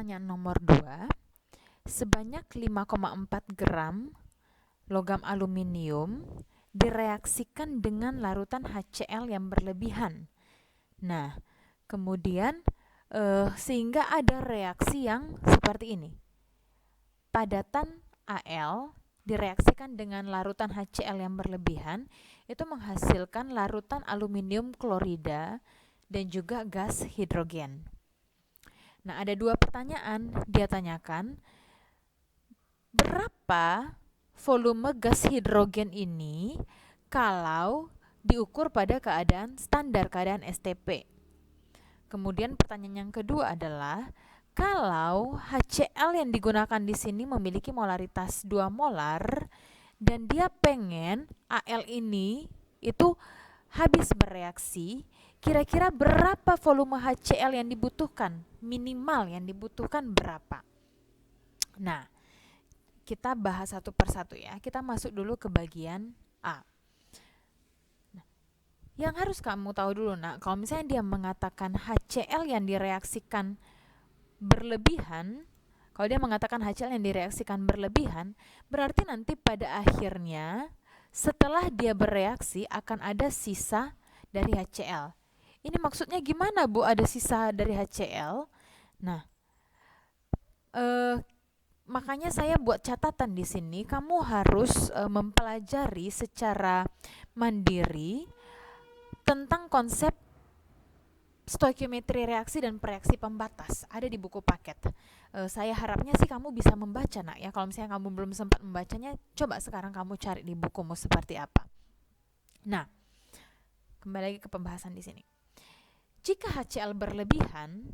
pertanyaan nomor 2, sebanyak 5,4 gram logam aluminium direaksikan dengan larutan HCl yang berlebihan. Nah, kemudian sehingga ada reaksi yang seperti ini. Padatan Al direaksikan dengan larutan HCl yang berlebihan, itu menghasilkan larutan aluminium klorida dan juga gas hidrogen. Nah, ada 2 pertanyaan. Dia tanyakan, berapa volume gas hidrogen ini kalau diukur pada keadaan standar, keadaan STP. Kemudian pertanyaan yang kedua adalah, kalau HCl yang digunakan di sini memiliki molaritas 2 molar dan dia pengen Al ini itu habis bereaksi, kira-kira berapa volume HCl yang dibutuhkan? Minimal yang dibutuhkan berapa? Nah, kita bahas satu persatu ya. Kita masuk dulu ke bagian A. Nah, yang harus kamu tahu dulu, nak, kalau misalnya dia mengatakan HCl yang direaksikan berlebihan, kalau dia mengatakan HCl yang direaksikan berlebihan, berarti nanti pada akhirnya setelah dia bereaksi akan ada sisa dari HCl. Ini maksudnya gimana, Bu, ada sisa dari HCl? Nah, makanya saya buat catatan di sini, kamu harus mempelajari secara mandiri tentang konsep stoikiometri reaksi dan reaksi pembatas. Ada di buku paket. Saya harapnya sih kamu bisa membaca, nak, ya. Kalau misalnya kamu belum sempat membacanya, coba sekarang kamu cari di bukumu seperti apa. Nah, kembali lagi ke pembahasan di sini. Jika HCl berlebihan,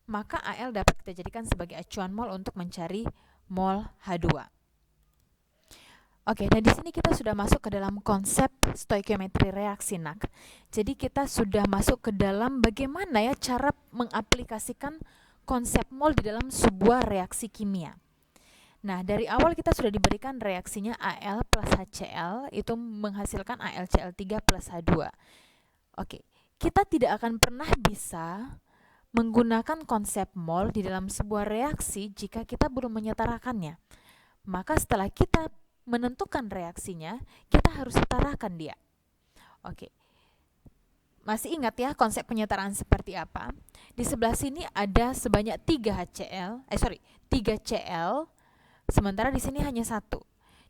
maka Al dapat kita jadikan sebagai acuan mol untuk mencari mol H2. Oke, nah di sini kita sudah masuk ke dalam konsep stoikiometri reaksi, nak. Jadi kita sudah masuk ke dalam bagaimana ya cara mengaplikasikan konsep mol di dalam sebuah reaksi kimia. Nah, dari awal kita sudah diberikan reaksinya Al plus HCl itu menghasilkan AlCl3 plus H2. Oke, kita tidak akan pernah bisa menggunakan konsep mol di dalam sebuah reaksi jika kita belum menyetarakannya. Maka setelah kita menentukan reaksinya, kita harus setarakan dia. Oke. Masih ingat ya konsep penyetaraan seperti apa? Di sebelah sini ada sebanyak 3 Cl, sementara di sini hanya 1.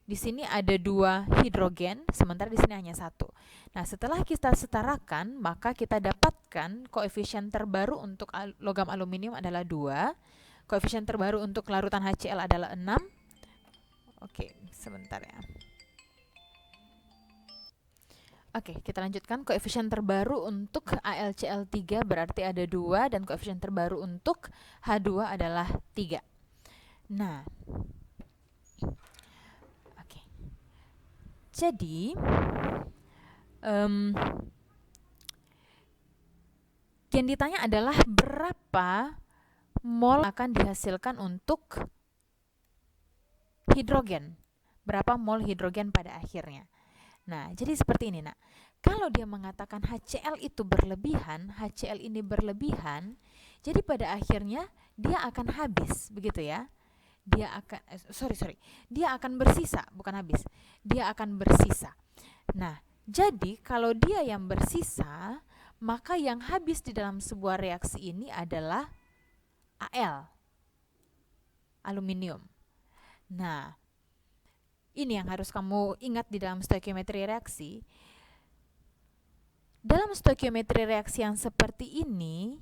Di sini ada 2 hidrogen, sementara di sini hanya 1. Nah, setelah kita setarakan, maka kita dapatkan koefisien terbaru untuk logam aluminium adalah 2. Koefisien terbaru untuk larutan HCl adalah 6. Oke, sebentar ya. Oke, kita lanjutkan. Koefisien terbaru untuk AlCl3 berarti ada 2, dan koefisien terbaru untuk H2 adalah 3. Nah, oke. Jadi, yang ditanya adalah berapa mol akan dihasilkan untuk hidrogen. Berapa mol hidrogen pada akhirnya. Nah, jadi seperti ini, nak. Kalau dia mengatakan HCl itu berlebihan, HCl ini berlebihan, jadi pada akhirnya dia akan habis, begitu ya. Dia akan dia akan bersisa, bukan habis. Dia akan bersisa. Nah, jadi kalau dia yang bersisa, maka yang habis di dalam sebuah reaksi ini adalah Al, aluminium. Nah, ini yang harus kamu ingat di dalam stoikiometri reaksi. Dalam stoikiometri reaksi yang seperti ini,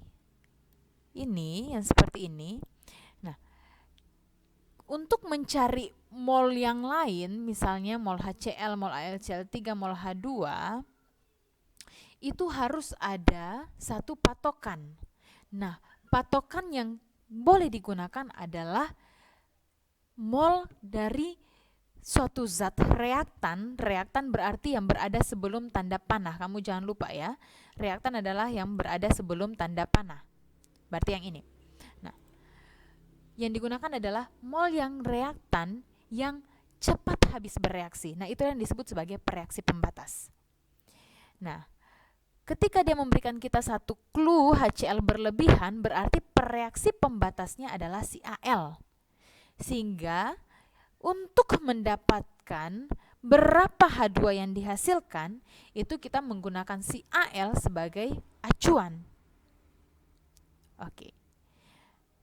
yang seperti ini. Nah, untuk mencari mol yang lain, misalnya mol HCl, mol AlCl3, mol H2, itu harus ada satu patokan. Nah, patokan yang boleh digunakan adalah mol dari suatu zat reaktan. Reaktan berarti yang berada sebelum tanda panah. Kamu jangan lupa ya. Reaktan adalah yang berada sebelum tanda panah. Berarti yang ini. Nah, yang digunakan adalah mol yang reaktan yang cepat habis bereaksi. Nah, itu yang disebut sebagai reaksi pembatas. Nah, ketika dia memberikan kita satu clue HCl berlebihan, berarti reaksi pembatasnya adalah si AL. Sehingga untuk mendapatkan berapa H2 yang dihasilkan, itu kita menggunakan si AL sebagai acuan. Oke.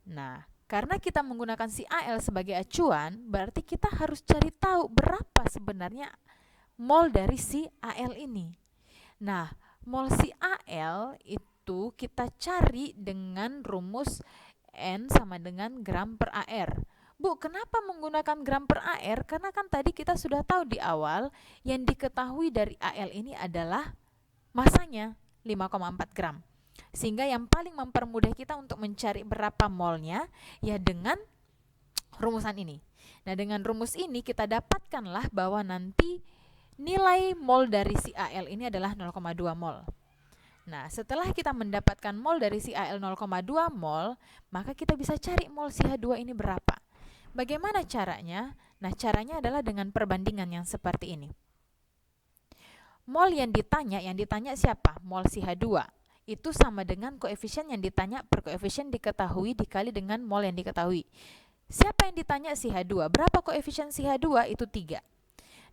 Nah, karena kita menggunakan si AL sebagai acuan, berarti kita harus cari tahu berapa sebenarnya mol dari si AL ini. Nah, mol si AL itu kita cari dengan rumus N sama dengan gram per AR. Bu, kenapa menggunakan gram per AR? Karena kan tadi kita sudah tahu di awal yang diketahui dari AL ini adalah masanya 5,4 gram. Sehingga yang paling mempermudah kita untuk mencari berapa molnya ya dengan rumusan ini. Nah, dengan rumus ini kita dapatkanlah bahwa nanti nilai mol dari si AL ini adalah 0,2 mol. Nah, setelah kita mendapatkan mol dari si AL 0,2 mol, maka kita bisa cari mol si H2 ini berapa. Bagaimana caranya? Nah, caranya adalah dengan perbandingan yang seperti ini. Mol yang ditanya siapa? Mol si H2. Itu sama dengan koefisien yang ditanya per koefisien diketahui dikali dengan mol yang diketahui. Siapa yang ditanya si H2? Berapa koefisien si H2? Itu 3.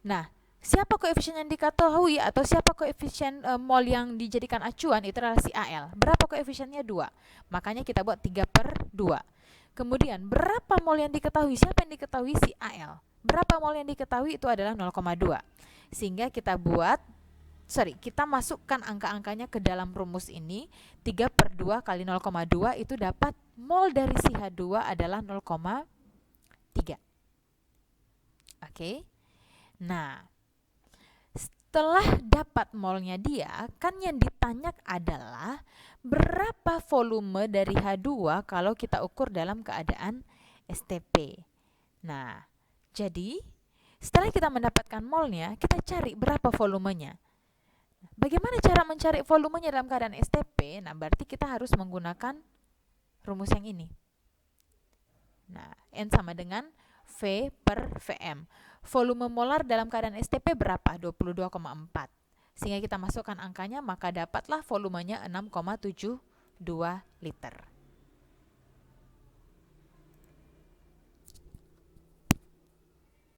Nah, siapa koefisien yang diketahui atau siapa koefisien mol yang dijadikan acuan? Itu adalah si AL. Berapa koefisiennya? 2. Makanya kita buat 3 per 2. Kemudian, berapa mol yang diketahui? Siapa yang diketahui? Si AL. Berapa mol yang diketahui? Itu adalah 0,2. Sehingga kita masukkan angka-angkanya ke dalam rumus ini. 3 per 2 kali 0,2 itu dapat mol dari si H2 adalah 0,3. Oke. Nah, setelah dapat molnya dia, kan yang ditanya adalah berapa volume dari H2 kalau kita ukur dalam keadaan STP. Nah, jadi setelah kita mendapatkan molnya, kita cari berapa volumenya. Bagaimana cara mencari volumenya dalam keadaan STP? Nah, berarti kita harus menggunakan rumus yang ini. Nah, N sama dengan V per Vm. Volume molar dalam keadaan STP berapa? 22,4. Sehingga kita masukkan angkanya, maka dapatlah volumenya 6,72 liter.